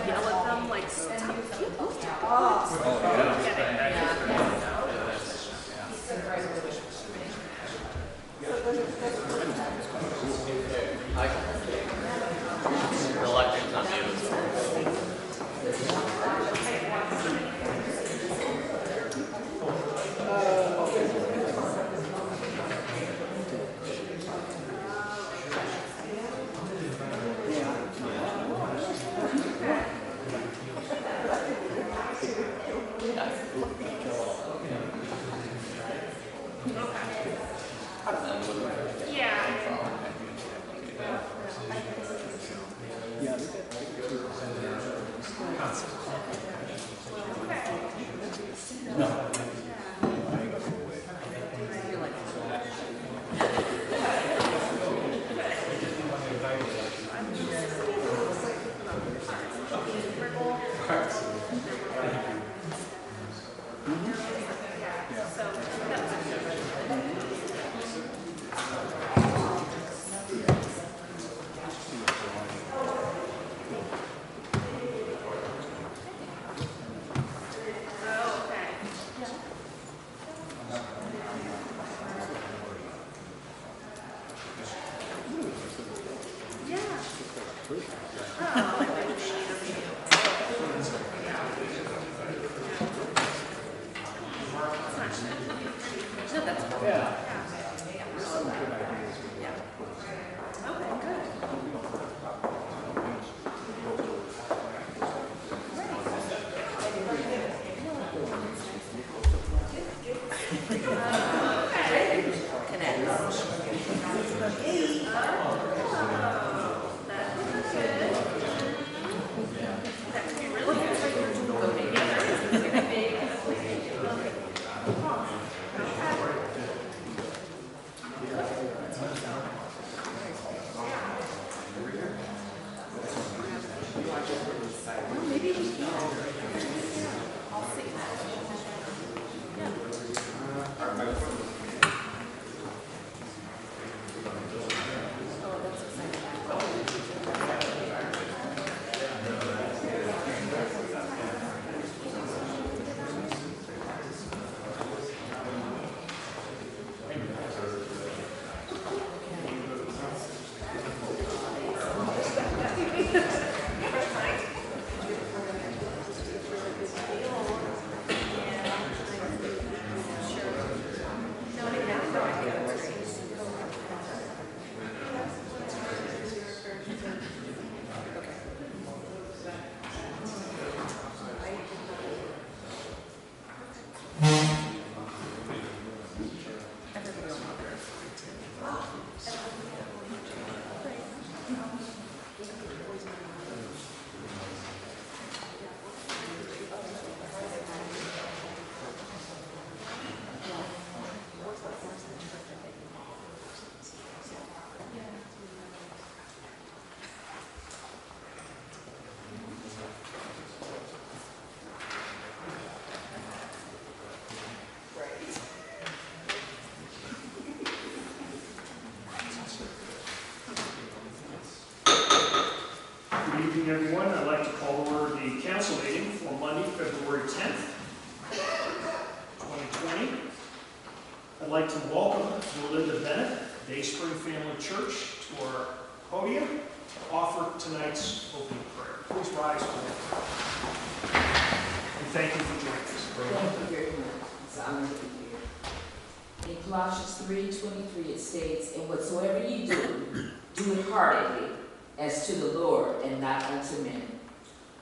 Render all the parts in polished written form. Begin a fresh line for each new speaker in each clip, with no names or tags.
Yell at them like, stop.
Everyone, I'd like to call to order the council meeting for Monday, February 10th, 2020. I'd like to welcome Melinda Bennett, Dayspring Family Church, to our podium to offer tonight's opening prayer. Please rise for me. And thank you for joining us.
Thank you very much. It's an honor to be here. In Colossians 3:23 it states, "And whatsoever ye do, do it heartily, as to the Lord and not unto men."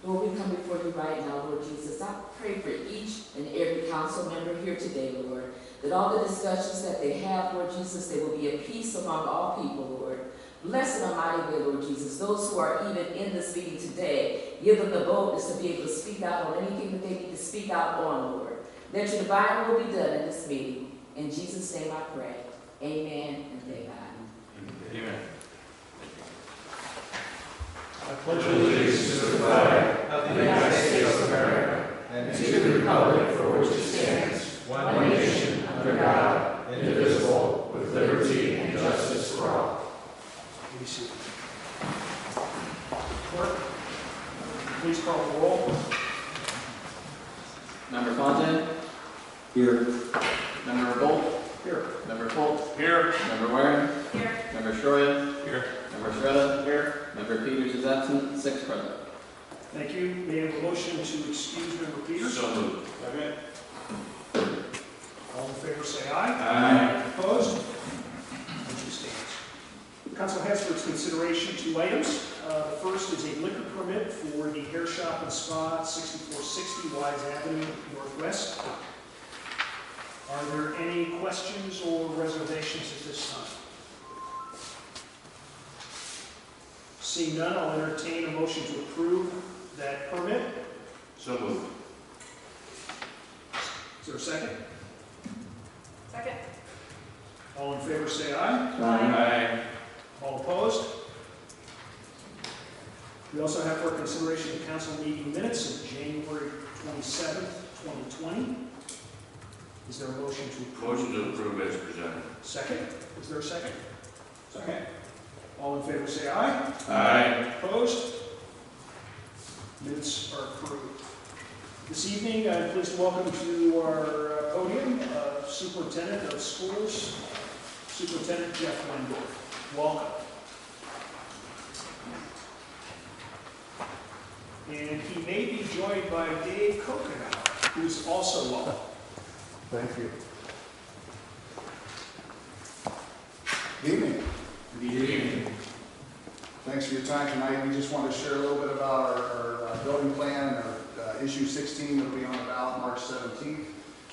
Lord, we come before you right now, Lord Jesus. I pray for each and every council member here today, Lord, that all the discussions that they have, Lord Jesus, they will be a peace among all people, Lord. Bless in a mighty way, Lord Jesus. Those who are even in this meeting today, give them the boldness to be able to speak out on anything that they need to speak out on, Lord. Let your divine will be done in this meeting. In Jesus' name I pray. Amen and thank God.
Amen.
I pledge allegiance to the flag of the United States of America and to the republic for which it stands, one nation, under God, indivisible, with liberty and justice for all. be seated. Clerk, please call the roll.
Member Fontaine? Here. Member Bolt?
Here.
Member Fultz?
Here.
Member Waring?
Here.
Member Stroya?
Here.
Member Shredda?
Here.
Member Peters is absent, 6 present.
Thank you. May I have a motion to excuse Member Peters?
So moved.
Second. All in favor say aye.
Aye.
Opposed? Motion stands. Council has for its consideration 2 items. The first is a liquor permit for the hair shop and spa at 6460 Wise Avenue Northwest. Are there any questions or reservations at this time? Seeing none, I'll entertain a motion to approve that permit.
So moved.
Is there a second?
Second.
All in favor say aye.
Aye.
All opposed? We also have for consideration the council meeting minutes of January 27th, 2020. Is there a motion to approve?
Motion to approve as presented.
Second? Is there a second? Second. All in favor say aye.
Aye.
Opposed? Minutes are approved. This evening, I'm pleased to welcome to our podium Superintendent of Schools, Superintendent Jeff Wendorf. Welcome. And he may be joined by Dave Kokenauer, who's also welcome.
Thank you. Good evening.
Good evening.
Thanks for your time tonight. We just want to share a little bit about our building plan, our issue 16 that will be on the ballot March 17th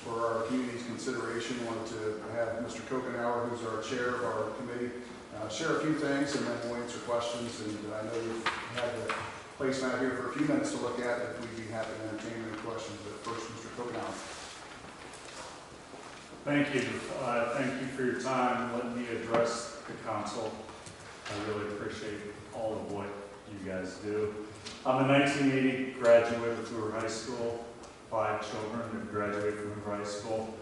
for our community's consideration. Wanted to have Mr. Kokenauer, who's our chair of our committee, share a few things, and then we'll answer questions. And I know we've had the placemat here for a few minutes to look at, if we'd be happy to entertain any questions. But first, Mr. Kokenauer.
Thank you. Thank you for your time. Let me address the council. I really appreciate all of what you guys do. I'm a 1980 graduate of Hoover High School, 5 children who graduated from Hoover High School.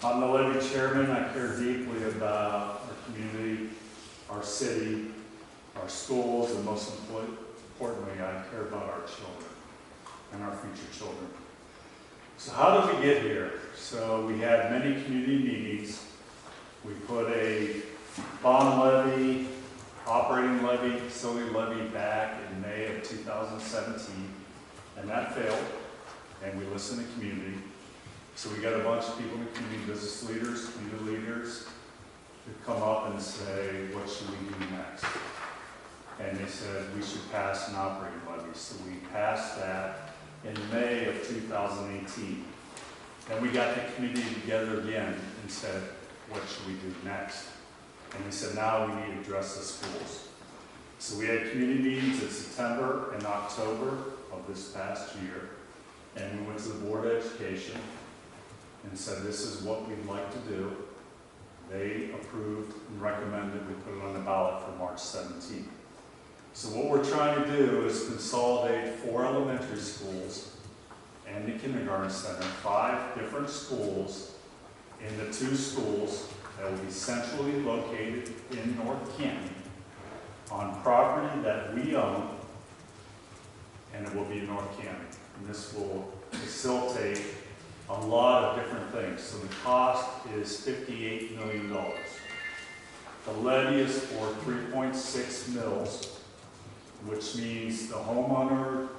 I'm the levy chairman. I care deeply about our community, our city, our schools, and most importantly, I care about our children and our future children. So how did we get here? So we had many community meetings. We put a bond levy, operating levy, facility levy back in May of 2017, and that failed, and we listened to community. So we got a bunch of people in the community, business leaders, community leaders, to come up and say, what should we do next? And they said we should pass an operating levy. So we passed that in May of 2018. Then we got the committee together again and said, what should we do next? And they said, now we need to address the schools. So we had community meetings in September and October of this past year. And we went to the Board of Education and said, this is what we'd like to do. They approved and recommended we put it on the ballot for March 17th. So what we're trying to do is consolidate 4 elementary schools and the kindergarten center, 5 different schools, into 2 schools that will be centrally located in North Canton on property that we own, and it will be in North Canton. And this will facilitate a lot of different things. So the cost is $58 million. The levy is for 3.6 mils, which means the homeowner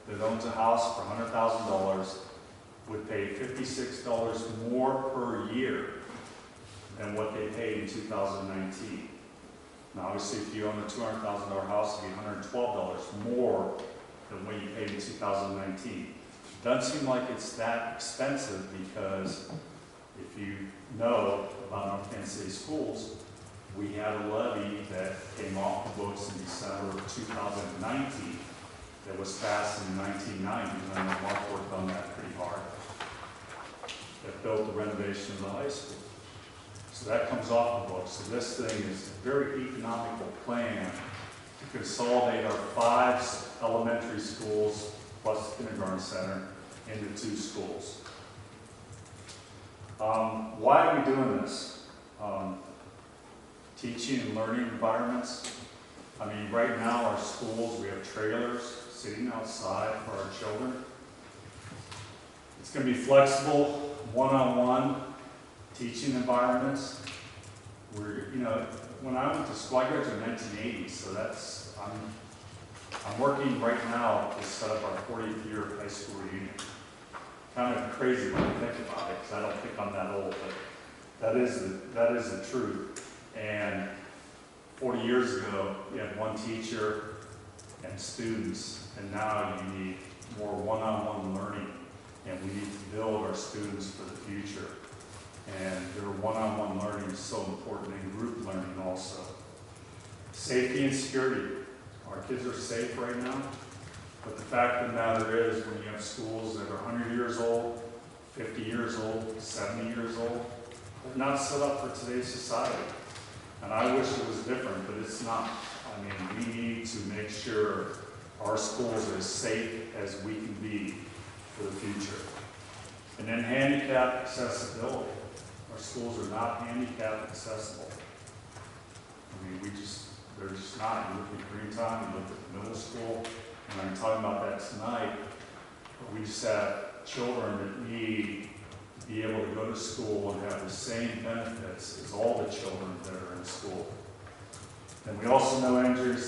that owns a house for $100,000 would pay $56 more per year than what they paid in 2019. Now, obviously, if you own a $200,000 house, it'd be $112 more than what you paid in 2019. Doesn't seem like it's that expensive because if you know about North Kansas City Schools, we had a levy that came off the books in December of 2019 that was passed in the 1990s. I know Mark worked on that pretty hard. That built the renovation of the high school. So that comes off the books. So this thing is a very economical plan to consolidate our 5 elementary schools plus the kindergarten center into 2 schools. Why are we doing this? Teaching and learning environments I mean, right now, our schools, we have trailers sitting outside for our children. It's going to be flexible, one-on-one teaching environments. When I went to school, I graduated in 1980, so I'm working right now to set up our 40th year high school reunion. Kind of crazy when you think about it, because I don't think I'm that old, but that is the truth. And 40 years ago, you had one teacher and students, and now you need more one-on-one learning, and we need to build our students for the future. And their one-on-one learning is so important, and group learning also. Safety and security. Our kids are safe right now, but the fact of the matter is when you have schools that are 100 years old, 50 years old, 70 years old, they're not set up for today's society. And I wish it was different, but it's not. I mean, we need to make sure our schools are as safe as we can be for the future. And then handicap accessibility. Our schools are not handicap accessible. I mean, they're just not. You look at Greentown, you look at the middle school, and I'm talking about that tonight, but we just have children that need to be able to go to school and have the same benefits as all the children that are in school. And we also know energy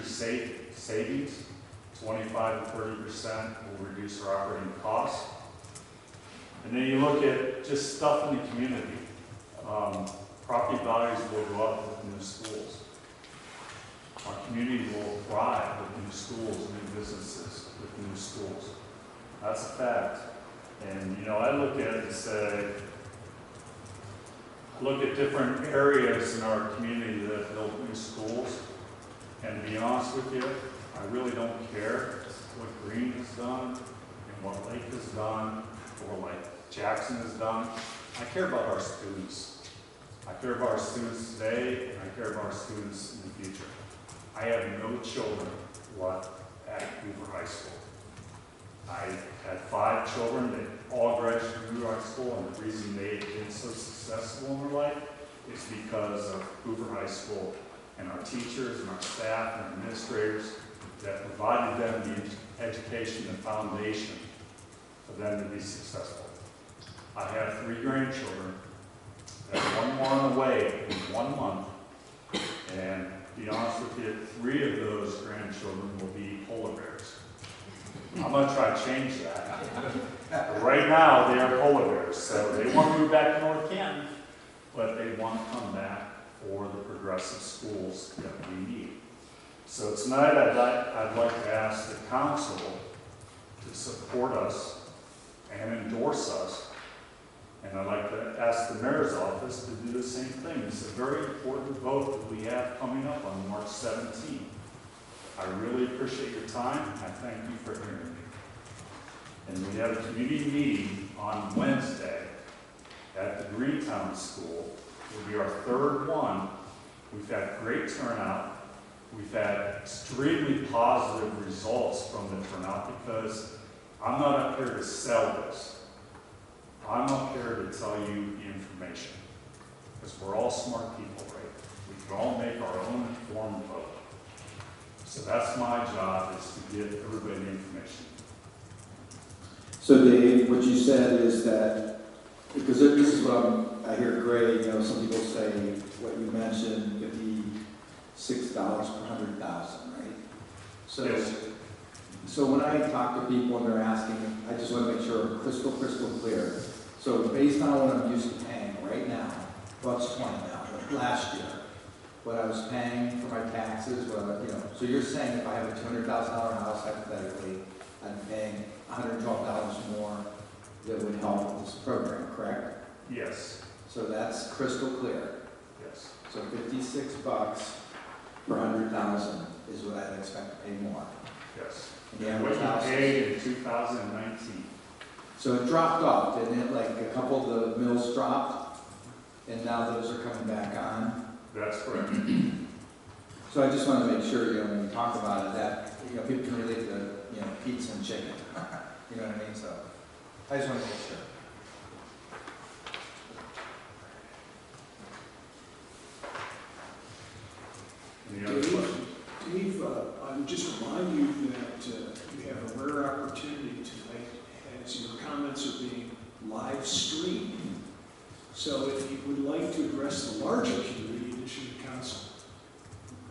savings, 25 to 30% will reduce our operating costs. And then you look at just stuff in the community. Property values will go up with new schools. Our community will thrive with new schools, new businesses with new schools. That's a fact. And I look at it and say, look at different areas in our community that build new schools. And to be honest with you, I really don't care what Green has done and what Lake has done or like Jackson has done. I care about our students. I care about our students today, and I care about our students in the future. I have no children left at Hoover High School. I had 5 children that all graduated from Hoover High School, and the reason they have been so successful in their life is because of Hoover High School and our teachers and our staff and administrators that provided them the education and foundation for them to be successful. I have 3 grandchildren. I have 1 more on the way in 1 month, and to be honest with you, 3 of those grandchildren will be polar bears. I'm going to try to change that. But right now, they are polar bears, so they want to move back to North Canton, but they want to come back for the progressive schools that we need. So tonight, I'd like to ask the council to support us and endorse us. And I'd like to ask the mayor's office to do the same thing. It's a very important vote that we have coming up on March 17th. I really appreciate your time. I thank you for hearing me. And we have a community meeting on Wednesday at the Greentown School. It will be our 3rd one. We've had great turnout. We've had extremely positive results from the turnout because I'm not up here to sell this. I'm up here to tell you the information, because we're all smart people, right? We can all make our own informed vote. So that's my job, is to give everybody the information.
So Dave, what you said is that, because this is what I hear Gray, some people say what you mentioned, $56 per 100,000, right? So,
Yes.
So when I talk to people and they're asking, I just want to make sure crystal clear. So based on what I'm used to paying right now, well, it's 20 now, but last year, what I was paying for my taxes, so you're saying if I have a $200,000 house, hypothetically, I'm paying $112 more that would help with this program, correct?
Yes.
So that's crystal clear.
Yes.
So $56 per 100,000 is what I'd expect to pay more.
Yes.
And the
And
average
what
house
you paid in 2019.
So it dropped off, didn't it? Like a couple of the mills dropped, and now those are coming back on.
That's correct.
So I just want to make sure, when you talk about it, that, people can relate to, pizza and chicken. You know what I mean? So I just want to make sure.
Any other questions?
I would just remind you that you have a rare opportunity tonight as your comments are being live streamed. So if you would like to address the larger community in addition to council,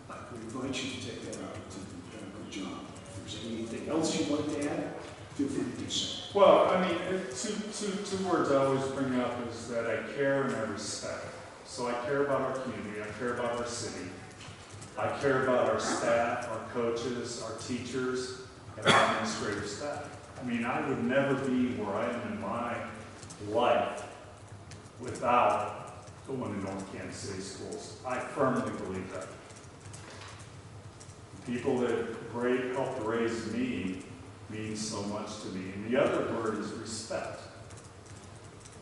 I would invite you to take that opportunity. You've done a good job. If there's anything else you'd like to add, feel free to do so.
Well, I mean, two words I always bring up is that I care and I respect. So I care about our community, I care about our city, I care about our staff, our coaches, our teachers, and our administrative staff. I mean, I would never be where I am in my life without going to North Kansas City schools. I firmly believe that. People that helped raise me means so much to me. And the other word is respect.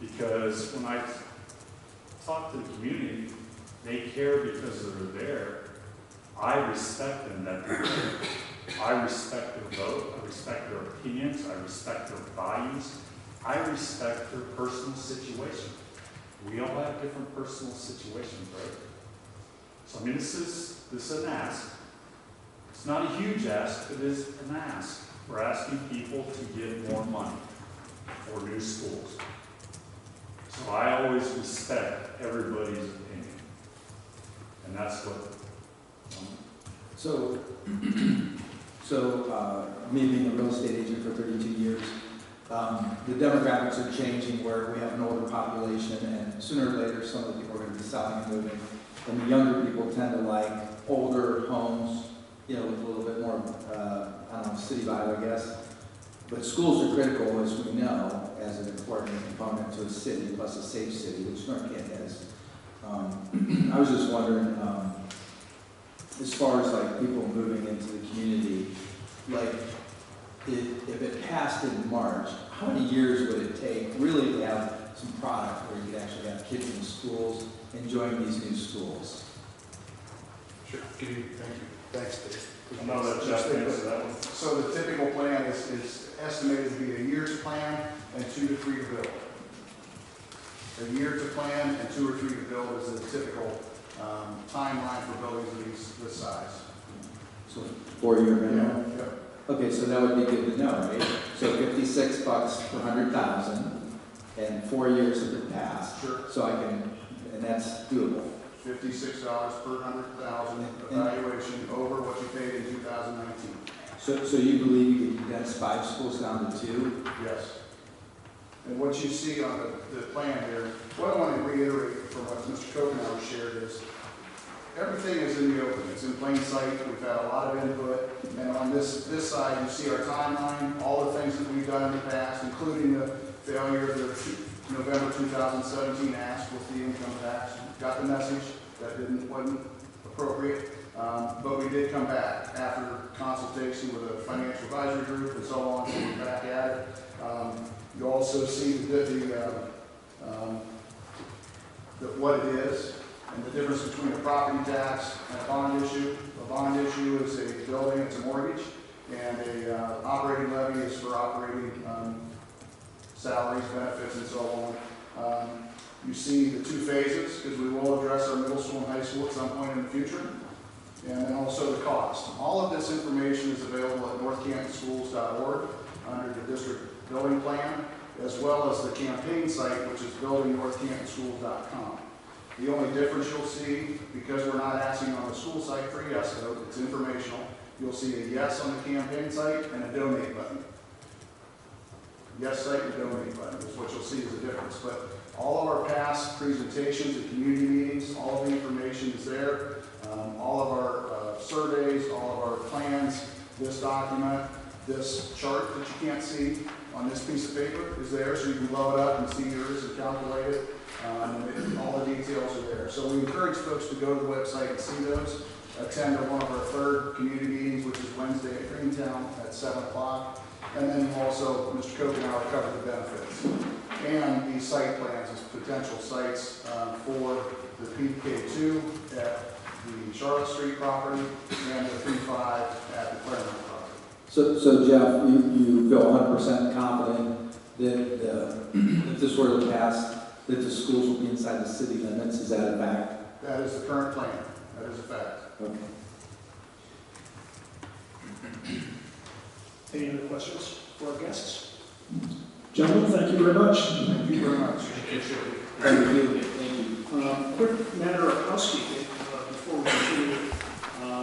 Because when I talk to the community, they care because they're there. I respect them that they're there. I respect their vote, I respect their opinions, I respect their values, I respect their personal situation. We all have different personal situations, right? So I mean, this is an ask. It's not a huge ask, it is an ask. We're asking people to give more money for new schools. So I always respect everybody's opinion. And that's what
So, me being a real estate agent for 32 years, the demographics are changing where we have an older population, and sooner or later some of the people are going to be selling and moving. And the younger people tend to like older homes, with a little bit more, city vibe, I guess. But schools are critical, as we know, as an important component to a city, plus a safe city, which North Canton is. I was just wondering, as far as like people moving into the community, like if it passed in March, how many years would it take really to have some product where you could actually have kids in schools enjoying these new schools?
Sure. Thank you. Thanks, Dave.
I know that Jeff answered that one.
So the typical plan is estimated to be a year to plan and 2 to 3 to build. A year to plan and 2 or 3 to build is a typical timeline for buildings of this size.
So 4-year minimum?
Yeah.
Okay, so that would be good to know, right? So $56 per 100,000 and 4 years if it passed.
Sure.
So and that's doable.
$56 per 100,000 evaluation over what you paid in 2019.
So you believe you could condense 5 schools down to 2?
Yes. And what you see on the plan here, what I want to reiterate from what Mr. Kokenauer shared is everything is in the open. It's in plain sight. We've had a lot of input. And on this side, you see our timeline, all the things that we've done in the past, including the failure of the November 2017 ask with the income tax. Got the message that wasn't appropriate. But we did come back after consultation with a financial advisory group and so on. So we're back at it. You also see what it is and the difference between a property tax and a bond issue. A bond issue is a building, it's a mortgage, and a operating levy is for operating salaries, benefits, and so on. You see the 2 phases, because we will address our middle school and high school at some point in the future. And then also the cost. All of this information is available at northcantonschools.org under the district building plan, as well as the campaign site, which is buildingnorthcantonschools.com. The only difference you'll see, because we're not asking on the school site for a yes vote, it's informational, you'll see a yes on the campaign site and a donate button. Yes site and donate button is what you'll see as a difference. But all of our past presentations at community meetings, all of the information is there. All of our surveys, all of our plans, this document, this chart that you can't see on this piece of paper is there, so you can blow it up and see yours and calculate it. All the details are there. So we encourage folks to go to the website and see those. Attend one of our 3rd community meetings, which is Wednesday at Greentown at 7 o'clock. And then also, Mr. Kokenauer covered the benefits. And the site plans as potential sites for the PK2 at the Charlotte Street property and the 3-5 at the Claremont property.
So Jeff, you feel 100% confident that if this were to pass, that the schools will be inside the city limits? Is that a fact?
That is the current plan. That is a fact.
Okay.
Any other questions for our guests? Gentlemen, thank you very much.
Thank you very much.
Thank you. Thank you.
Quick matter of housekeeping before we continue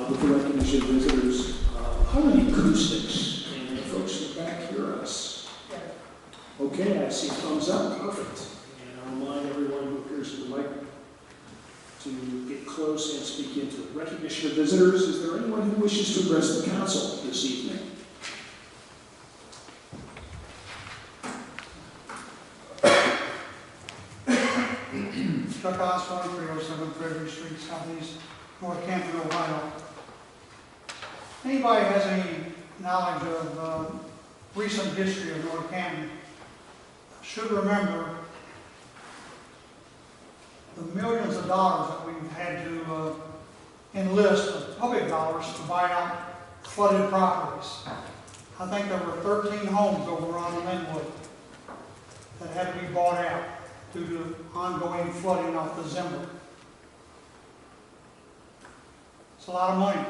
with the recognition of visitors. How are the acoustics? And the folks in the back hear us? Okay, I see thumbs up. Perfect. And I'll remind everyone who appears to like to get close and speak into it. Recognition of visitors. Is there anyone who wishes to address the council this evening?
Chuck Osborne, 307 Treasury Street, Southeast, North Canton, Ohio. Anybody has any knowledge of recent history of North Canton should remember the millions of dollars that we've had to enlist of public dollars to buy out flooded properties. I think there were 13 homes over on Linwood that had to be bought out due to ongoing flooding off the Zimmer. It's a lot of money.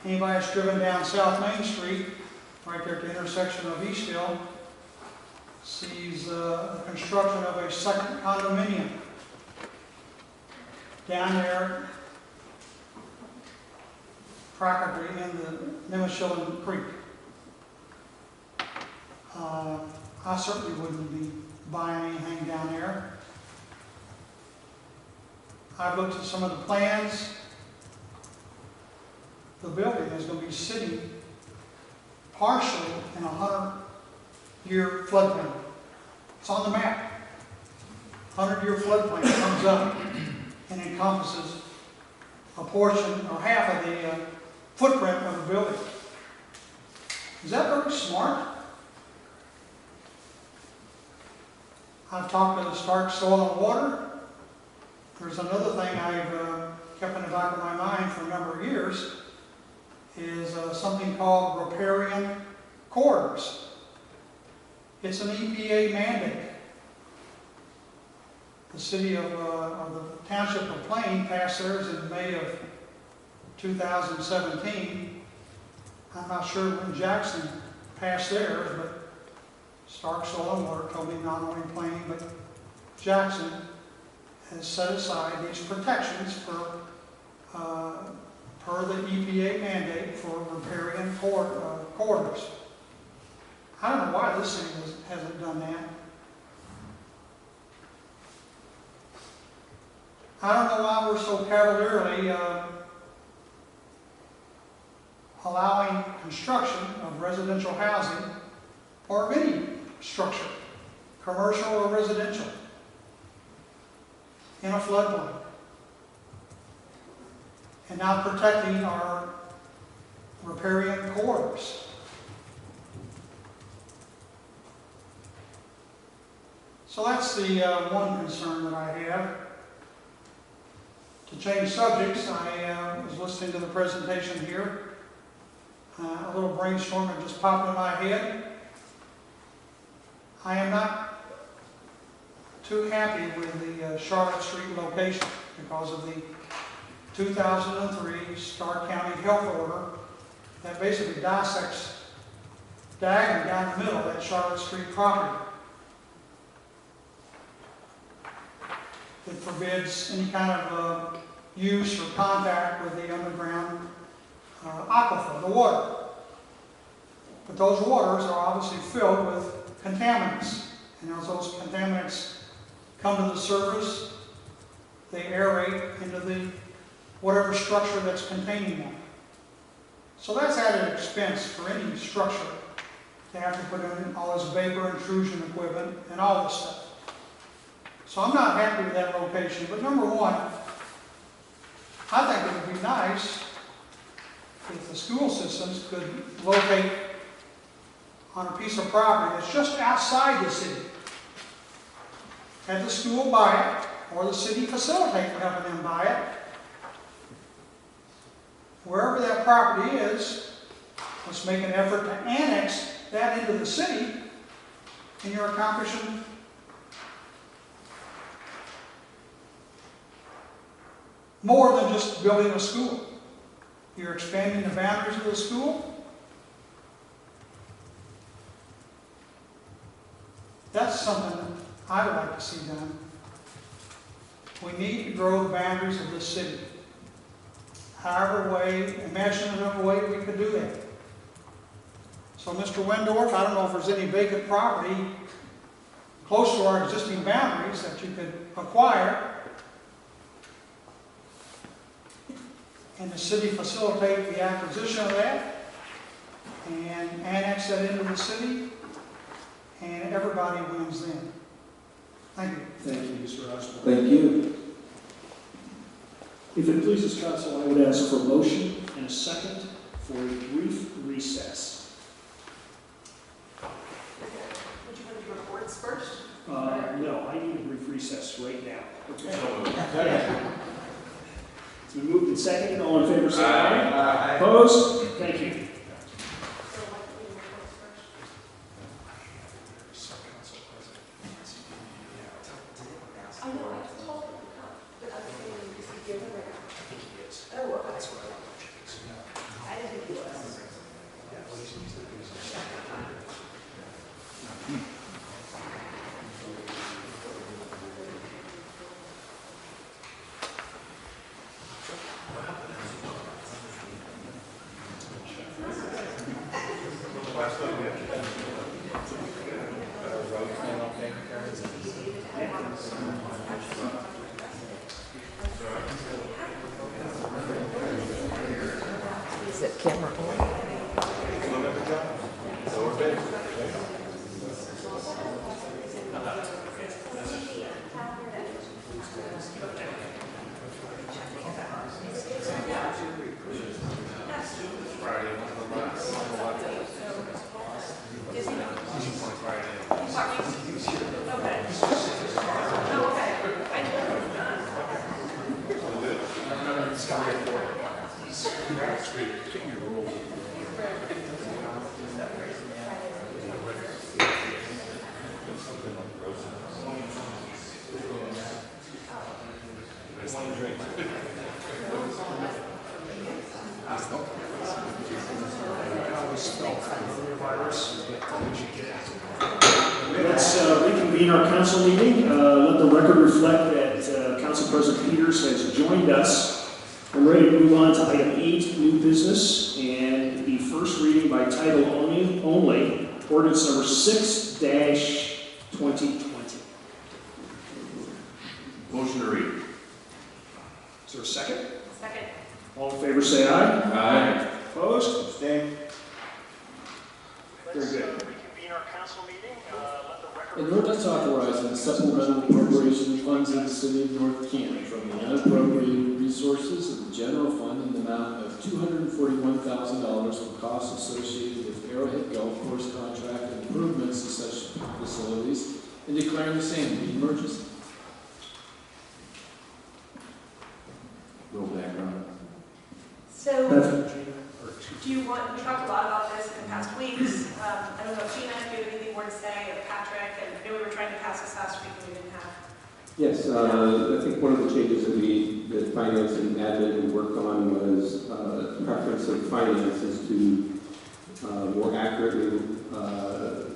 Anybody that's driven down South Main Street, right there at the intersection of East Hill, sees the construction of a second condominium down there practically in the Nemeshillen Creek. I certainly wouldn't be buying anything down there. I've looked at some of the plans. The building is going to be sitting partially in a 100-year floodplain. It's on the map. 100-year floodplain comes up and encompasses a portion or half of the footprint of the building. Is that very smart? I've talked to the Stark Soil and Water. There's another thing I've kept in the back of my mind for a number of years is something called riparian corridors. It's an EPA mandate. The city of, or the township of Plain passed theirs in May of 2017. I'm not sure when Jackson passed theirs, but Stark Soil and Water told me not only Plain, but Jackson has set aside these protections for, per the EPA mandate for riparian corridors. I don't know why this city hasn't done that. I don't know why we're so cavalierly allowing construction of residential housing or any structure, commercial or residential, in a floodplain, and not protecting our riparian corridors. So that's the one concern that I have. To change subjects, I was listening to the presentation here. A little brainstorming just popped in my head. I am not too happy with the Charlotte Street location because of the 2003 Stark County Health Order that basically dissects diagonally down the middle of that Charlotte Street property. It forbids any kind of use or contact with the underground aquifer, the water. But those waters are obviously filled with contaminants. And as those contaminants come to the surface, they aerate into the whatever structure that's containing them. So that's added expense for any structure to have to put in all this vapor intrusion equipment and all this stuff. So I'm not happy with that location. But number one, I think it would be nice if the school systems could locate on a piece of property that's just outside the city. Have the school buy it, or the city facilitate for helping them buy it. Wherever that property is, let's make an effort to annex that into the city, and you're accomplishing more than just building a school. You're expanding the boundaries of the school. That's something that I would like to see done. We need to grow the boundaries of this city. However way, imaginative way we could do that. So Mr. Wendorf, I don't know if there's any vacant property close to our existing boundaries that you could acquire and the city facilitate the acquisition of that and annex that into the city, and everybody wins then. Thank you.
Thank you, Mr. Osborne.
Thank you.
If it pleases council, I would ask for a motion and a second for a brief recess.
Would you want to do reports first?
No, I need a brief recess right now. Okay.
So moved.
It's been moved and seconded. All in favor, say aye.
Aye.
Opposed? Thank you.
So what do we do reports first? I know, I told him to come, but I was saying, is he given or not?
I think he is.
Oh, okay.
That's what I want to check.
I didn't think he was.
Is it camera on?
Let's reconvene our council meeting. Let the record reflect that Council President Peters has joined us. We're ready to move on to item 8, new business, and the first reading by title only, ordinance number 6-2020.
Motion to read.
Is there a second?
Second.
All in favor say aye.
Aye.
Opposed?
Abstain.
Very good.
Reconvene our council meeting. Let the record.
An ordinance authorizing supplemental appropriation funds in the city of North Canton from the unappropriated resources of the general fund in the amount of $241,000 for costs associated with Arrowhead Golf Course contract and improvements to such facilities, and declaring the same to be an emergency.
Little background.
So, do you want, we talked a lot about this in the past weeks. I don't know if Gina, if you have anything more to say, or Patrick, and I know we were trying to pass this last week and we didn't have.
Yes, I think one of the changes that finance and admin worked on was preference of finances to more accurately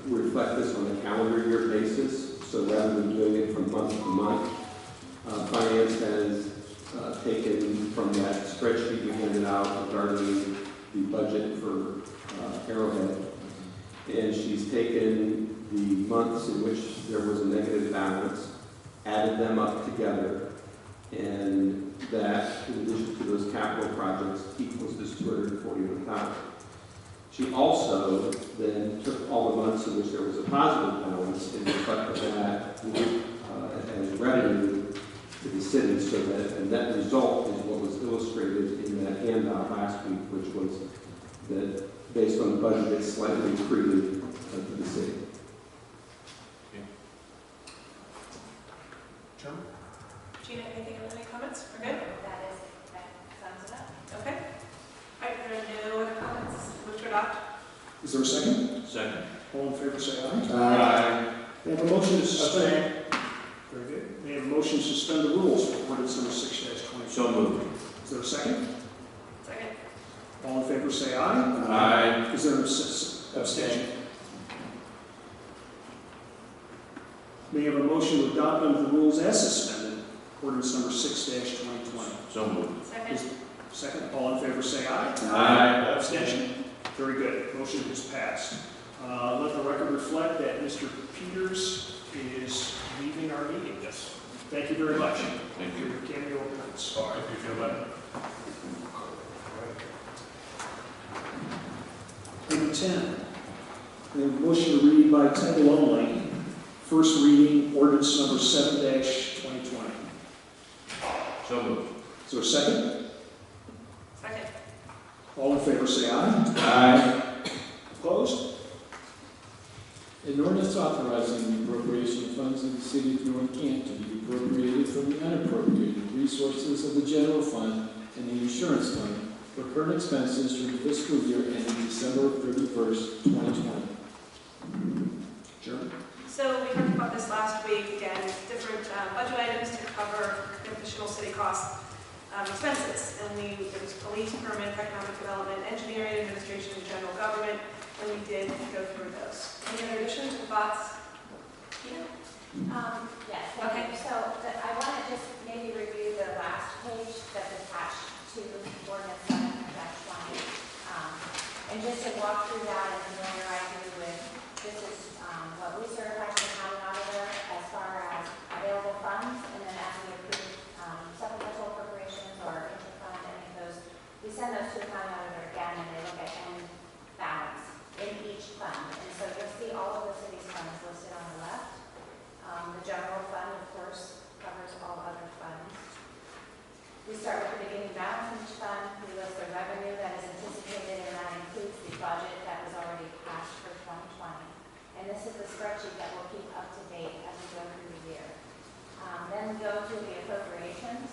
reflect this on a calendar year basis. So rather than doing it from month to month, finance has taken from that spreadsheet we handed out regarding the budget for Arrowhead, and she's taken the months in which there was a negative balance, added them up together, and that, in addition to those capital projects, equals this $241,000. She also then took all the months in which there was a positive balance and reflected that as revenue to the city, so that a net result is what was illustrated in that handout last week, which was that based on the budget, it's slightly accreted to the city.
Chairman?
Gina, anything, any comments? We're good? That sums it up. Okay. All right, there are no other comments. Move to adopt.
Is there a second?
Second.
All in favor say aye.
Aye.
We have a motion to suspend. Very good. We have a motion to suspend the rules for ordinance number 6-20.
So moved.
Is there a second?
Second.
All in favor say aye.
Aye.
Is there an abstention? May I have a motion to adopt under the rules as suspended, ordinance number 6-2020?
So moved.
Second.
Second, all in favor say aye.
Aye.
Abstention? Very good. Motion is passed. Let the record reflect that Mr. Peters is leaving our meeting. Yes. Thank you very much.
Thank
For
you.
your cameo appearance. All right, if you feel better. Item 10. We have a motion to read by title only. First reading, ordinance number 7-2020.
So moved.
Is there a second?
Second.
All in favor say aye.
Aye.
Opposed?
An ordinance authorizing the appropriation of funds of the city of North Canton to be appropriated from the unappropriated resources of the general fund and the insurance fund for current expenses for the fiscal year ending December 31st, 2020.
Sure.
So we talked about this last week, again, different budget items to cover additional city costs, expenses. And there was police, permanent, economic development, engineering, administration, and general government, and we did go through those. Any other additions or thoughts? Yeah.
Yes, thank you. So I want to just maybe review the last page that's attached to ordinance 7-20. And just to walk through that and familiarize you with, this is what we certify to the county auditor as far as available funds, and then as we approve supplemental appropriations or interfund, any of those, we send those to the county auditor again, and they look at end balance in each fund. And so you'll see all of the city's funds listed on the left. The general fund, of course, covers all other funds. We start with the beginning balance in each fund. We list the revenue that is anticipated, and that includes the budget that was already passed for 2020. And this is the spreadsheet that will keep up to date as we go through the year. Then we go to the appropriations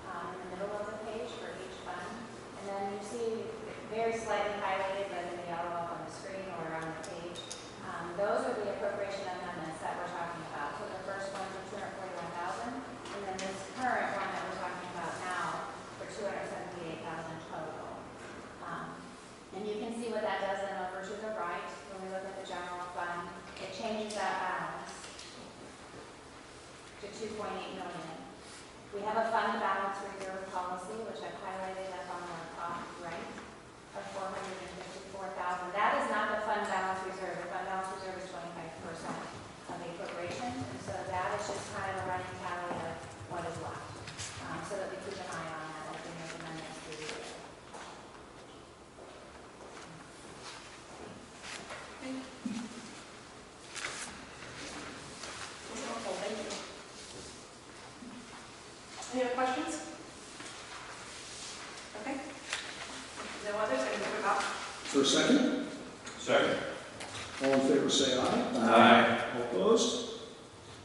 in the middle of the page for each fund. And then you see very slightly highlighted, but in the yellow up on the screen or on the page. Those are the appropriation amendments that we're talking about. So the first one for $241,000, and then this current one that we're talking about now for $278,000 total. And you can see what that does then over to the right when we look at the general fund. It changes that balance to $2.8 million. We have a fund balance reserve policy, which I've highlighted up on the top right, of $454,000. That is not the fund balance reserve. The fund balance reserve is 25% of the appropriation, and so that is just kind of a running tally of what is left, so that we keep an eye on that as we make amendments through the year.
Any other questions? Okay. No others, I can move it up.
Is there a second?
Second.
All in favor say aye.
Aye.
All opposed?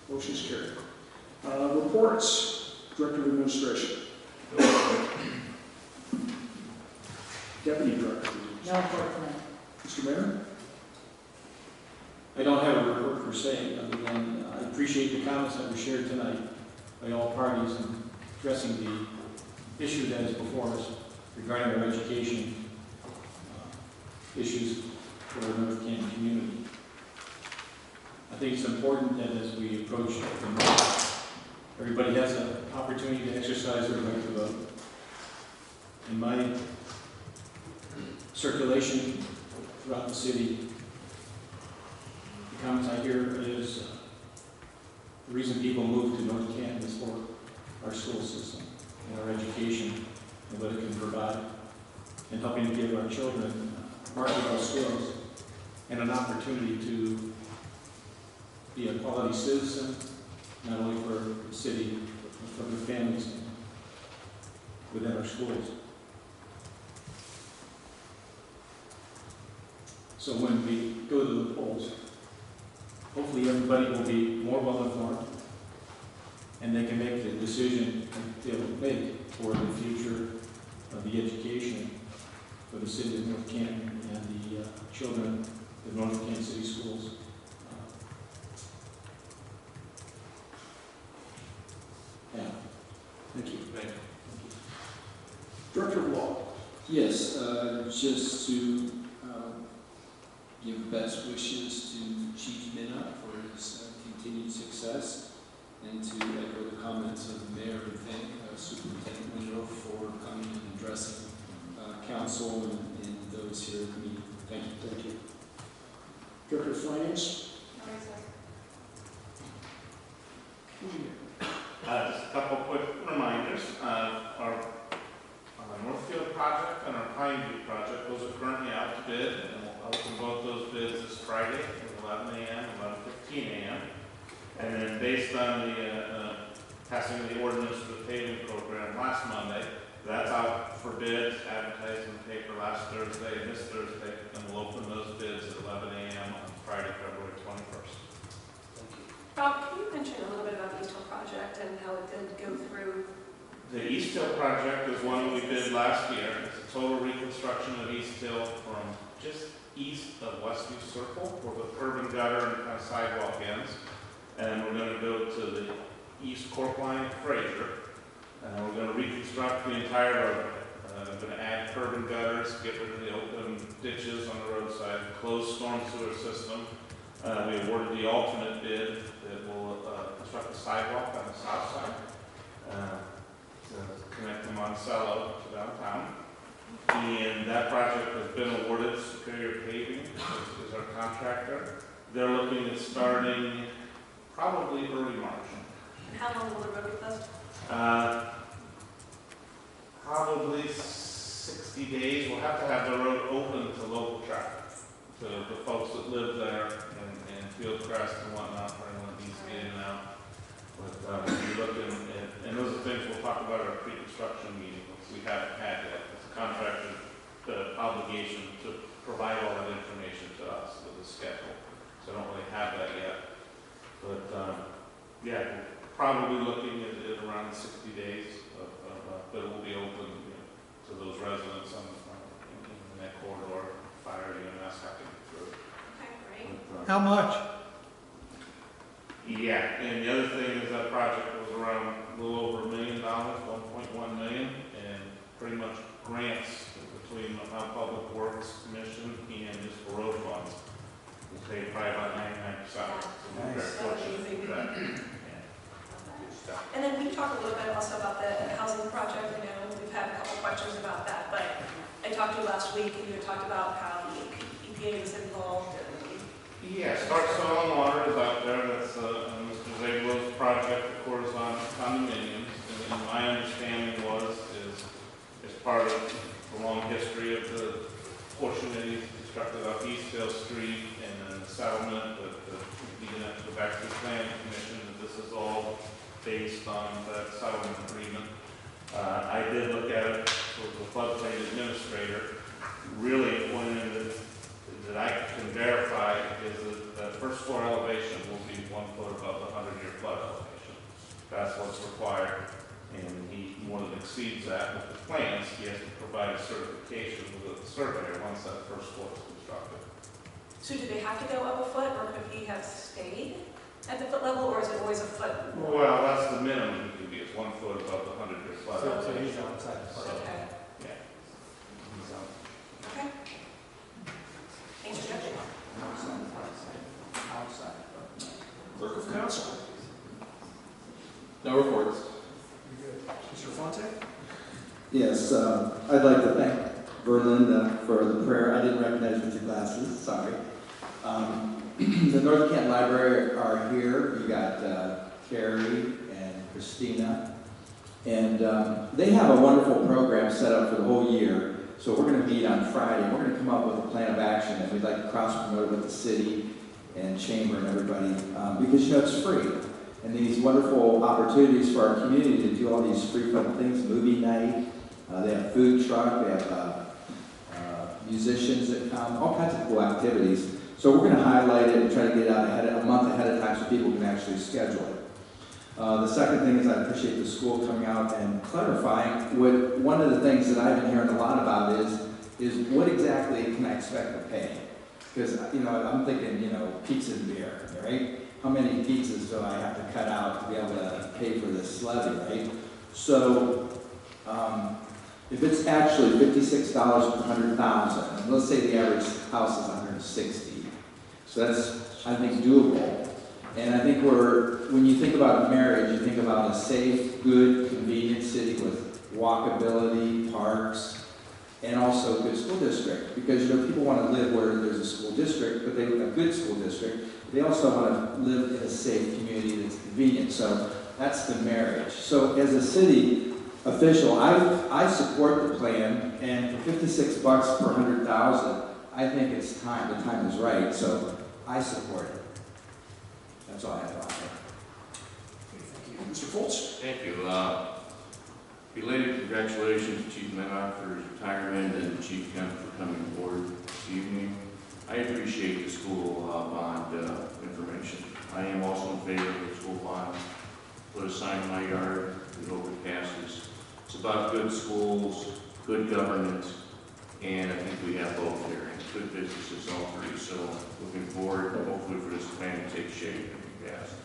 Motion is carried. Reports, Director of Administration. Deputy Director.
No enforcement.
Mr. Mayor?
I don't have a report per se, other than I appreciate the comments that were shared tonight by all parties in addressing the issue that is before us regarding our education issues for the North Canton community. I think it's important that as we approach the month, everybody has an opportunity to exercise their right to vote. In my circulation throughout the city, the comments I hear is the reason people move to North Canton is for our school system and our education and what it can provide, and helping to give our children marketable skills and an opportunity to be a quality citizen, not only for the city, but for their families within our schools. So when we go to the polls, hopefully everybody will be more well informed, and they can make the decision that they will make for the future of the education for the city of North Canton and the children of North Canton City Schools.
Thank you. Director of Law.
Yes, just to give best wishes to Chief Minna for his continued success, and to echo the comments of the mayor to thank Superintendent Monroe for coming and addressing council and those here at the meeting. Thank you.
Thank you. Director of Finance?
Just a couple quick reminders. Our Northfield project and our Pineview project, those are currently out to bid, and we'll open both those bids this Friday at 11 a.m., 11:15 a.m. And then based on the passing of the ordinance for the paving program last Monday, that's out for bids, advertised in the paper last Thursday and this Thursday, and we'll open those bids at 11 a.m. on Friday, February 21st.
Rob, can you mention a little bit about the East Hill project and how it did go through?
The East Hill project is one we did last year. It's a total reconstruction of East Hill from just east of Westview Circle, where the curb and gutter and kind of sidewalk ends. And we're going to go to the east cork line of Fraser. And we're going to reconstruct the entire roadway. We're going to add curb and gutters, get rid of the open ditches on the roadside, close storm sewer system. We awarded the alternate bid that will construct a sidewalk on the south side to connect from Monticello to downtown. And that project has been awarded. Superior Paving is our contractor. They're looking at starting probably early March.
And how long will the road be closed?
Probably 60 days. We'll have to have the road open to local traffic, to the folks that live there and Fieldcrest and whatnot, for anyone that needs to get in and out. But we're looking at, and those are things we'll talk about at our pre-construction meeting, which we haven't had yet. It's a contractor's obligation to provide all that information to us with the schedule. So I don't really have that yet. But yeah, we're probably looking at around 60 days that it will be open to those residents in that corridor, fire EMS having through.
Okay, great.
How much?
Yeah, and the other thing is that project was around a little over $1 million, $1.1 million, and pretty much grants between the Ohio Public Works Commission and just for road funds. We paid probably about 99%. So we're very fortunate for that.
And then we talked a little bit also about the housing project. I know we've had a couple questions about that, but I talked to you last week and you had talked about how the EPA was involved.
Yeah, Start Soil and Water is out there. That's Mr. Zabel's project, of course, on condominiums. And my understanding is part of the long history of the portion that he constructed off East Hill Street and then the settlement that we didn't have to go back to the planning commission, that this is all based on that settlement agreement. I did look at it with the floodplain administrator. Really, one that I can verify is that the first floor elevation will be 1 foot above the 100-year flood elevation. That's what's required, and he more than exceeds that with the plans. He has to provide a certification with the surveyor once that first floor is constructed.
So do they have to go up a foot, or could he have stayed at the foot level, or is it always a foot?
Well, that's the minimum he can be, is 1 foot above the 100-year flood elevation.
So he's outside the flood.
Okay.
Yeah. He's out.
Okay. Thanks for checking.
Clerk of Council.
No reports.
Mr. Fonte?
Yes, I'd like to thank Verlinda for the prayer. I didn't recognize you with your glasses, sorry. The North Canton Library are here. You got Carrie and Christina. And they have a wonderful program set up for the whole year. So we're going to meet on Friday. We're going to come up with a plan of action, and we'd like to cross-promote it with the city and chamber and everybody, because you know it's free. And these wonderful opportunities for our community to do all these free fun things, movie night, they have food truck, they have musicians that come, all kinds of cool activities. So we're going to highlight it and try to get it out a month ahead of time so people can actually schedule it. The second thing is I appreciate the school coming out and clarifying one of the things that I've been hearing a lot about is what exactly can I expect to pay? Because, I'm thinking, pizza and beer, right? How many pizzas do I have to cut out to be able to pay for this levy, right? So, if it's actually $56 per 100,000, and let's say the average house is 160, so that's, I think, doable. And I think when you think about marriage, you think about a safe, good, convenient city with walkability, parks, and also a good school district. Because people want to live where there's a school district, but a good school district. They also want to live in a safe community that's convenient. So that's the marriage. So as a city official, I support the plan, and for $56 per 100,000, I think it's time. The time is right. So I support it. That's all I have to offer.
Thank you. Mr. Foltz?
Thank you. Belated congratulations to Chief Menard for his retirement and Chief Kemp for coming aboard this evening. I appreciate the school bond information. I am also in favor of the school bond. Put a sign in my yard, we hope it passes. It's about good schools, good governance, and I think we have both here, and good businesses, all three. So looking forward, hopefully, for this plan to take shape and be passed.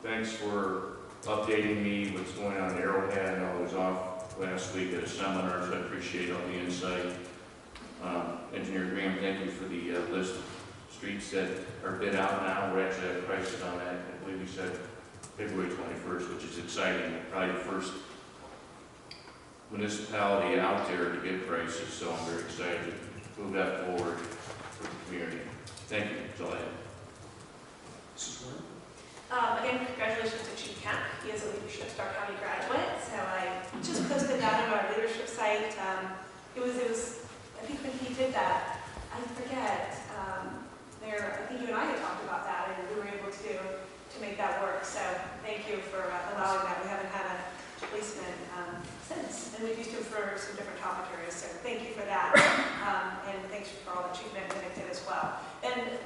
Thanks for updating me what's going on in Arrowhead. I know I was off last week at a seminar, so I appreciate all the insight. Engineer Graham, thank you for the list of streets that are bid out now. We're actually at prices on that. I believe you said February 21st, which is exciting. Probably the first municipality out there to get prices, so I'm very excited to move that forward for the community. Thank you. That's all I have.
Again, congratulations to Chief Kemp. He is a Leadership Star County graduate. So I just posted that on our leadership site. It was, I think when he did that, I forget, I think you and I had talked about that, and we were able to make that work. So thank you for allowing that. We haven't had a policeman since, and we've used him for some different topic areas. So thank you for that, and thanks for all that Chief Kemp did as well. And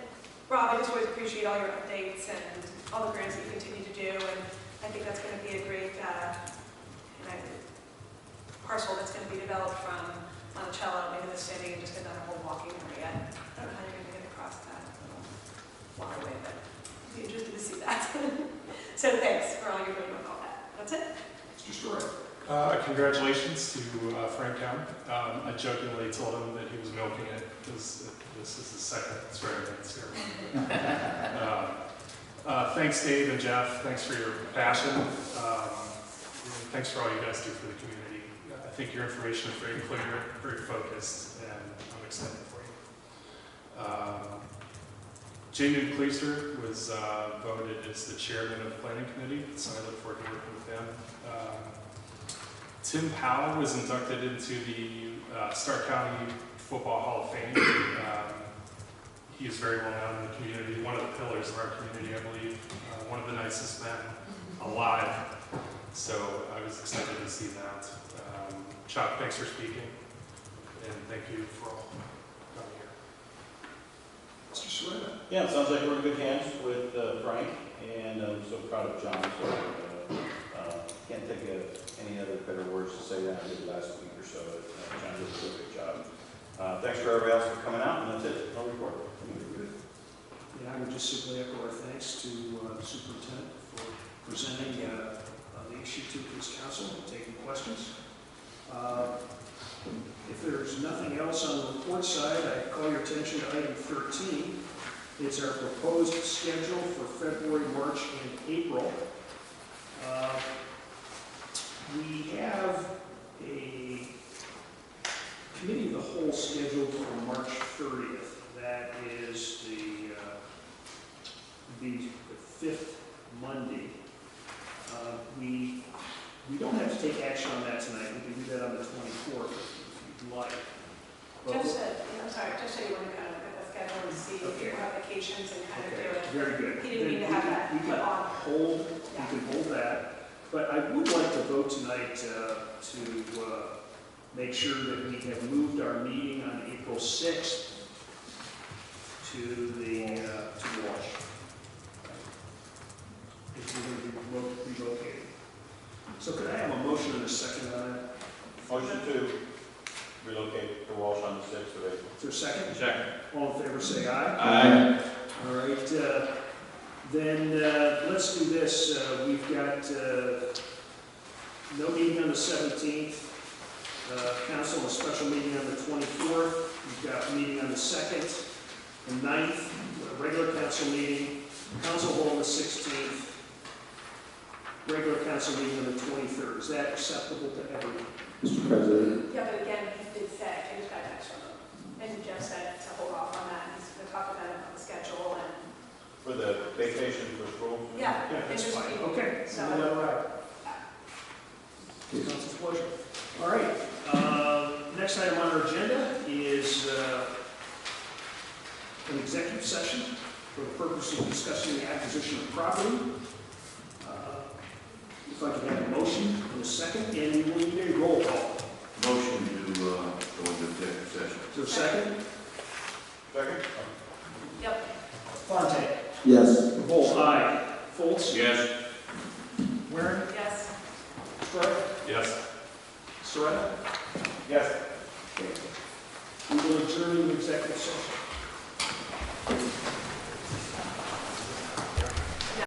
Rob, I just always appreciate all your updates and all the grants that you continue to do, and I think that's going to be a great parcel that's going to be developed from Monticello into the city and just another whole walking area. I don't know how you're going to get across that waterway, but I'd be interested to see that. So thanks for all you're doing with all that. That's it.
Mr. Story.
Congratulations to Frank Kemp. I jokingly told him that he was milking it because this is his second swearing-in ceremony. Thanks, Dave and Jeff. Thanks for your passion. Thanks for all you guys do for the community. I think your information is very clear, very focused, and I'm excited for you. J. Newton Cleaster was voted as the chairman of the planning committee, so I look forward to working with him. Tim Powell was inducted into the Stark County Football Hall of Fame. He is very well known in the community, one of the pillars of our community, I believe, one of the nicest men alive. So I was excited to see that. Chuck, thanks for speaking, and thank you for all coming here.
Mr. Serena?
Yeah, it sounds like we're in good hands with Frank, and I'm so proud of John. So can't think of any other better words to say than I did last week or so. John did a good job. Thanks for everybody else for coming out, and that's it. No report.
Yeah, I would just simply echo our thanks to the superintendent for presenting the issue to his council and taking questions. If there's nothing else on the report side, I call your attention to item 13. It's our proposed schedule for February, March, and April. We have a committee of the whole scheduled for March 30th. That is the fifth Monday. We don't have to take action on that tonight. We can do that on the 24th if you'd like.
Jeff said you want to kind of look at the schedule and see if people have vacations and kind of do it.
Very good.
He didn't mean to have that
we
put on.
We can hold that. But I would like to vote tonight to make sure that we have moved our meeting on April 6th to Walsh. If we're going to be relocated. So could I have a motion and a second on that?
Motion to relocate to Walsh on the 6th of April.
Is there a second?
Second.
All in favor, say aye.
Aye.
All right. Then let's do this. We've got no meeting on the 17th.
council a special meeting on the 24th. We've got a meeting on the 2nd and 9th, a regular council meeting, council hall on the 16th, regular council meeting on the 23rd. Is that acceptable to everyone?
Mr. President,
Yeah, but again, he did say, I just got an extra note, and Jeff said to hold off on that, he's gonna talk about it on the schedule and.
For the vacation for school?
Yeah.
Yeah, that's
and just
fine.
be-
Okay.
So.
All right. Council's pleasure. All right. Next item on our agenda is an executive session for the purpose of discussing the acquisition of property. If I could have a motion in a second, and we will need a roll call.
Motion to go into executive session.
Is there a second?
Second?
Yep.
Fontaine.
Yes.
Bull. Aye. Foltz.
Yes.
Waring.
Yes.
Strike.
Yes.
Soretta.
Yes.
We will adjourn to executive session.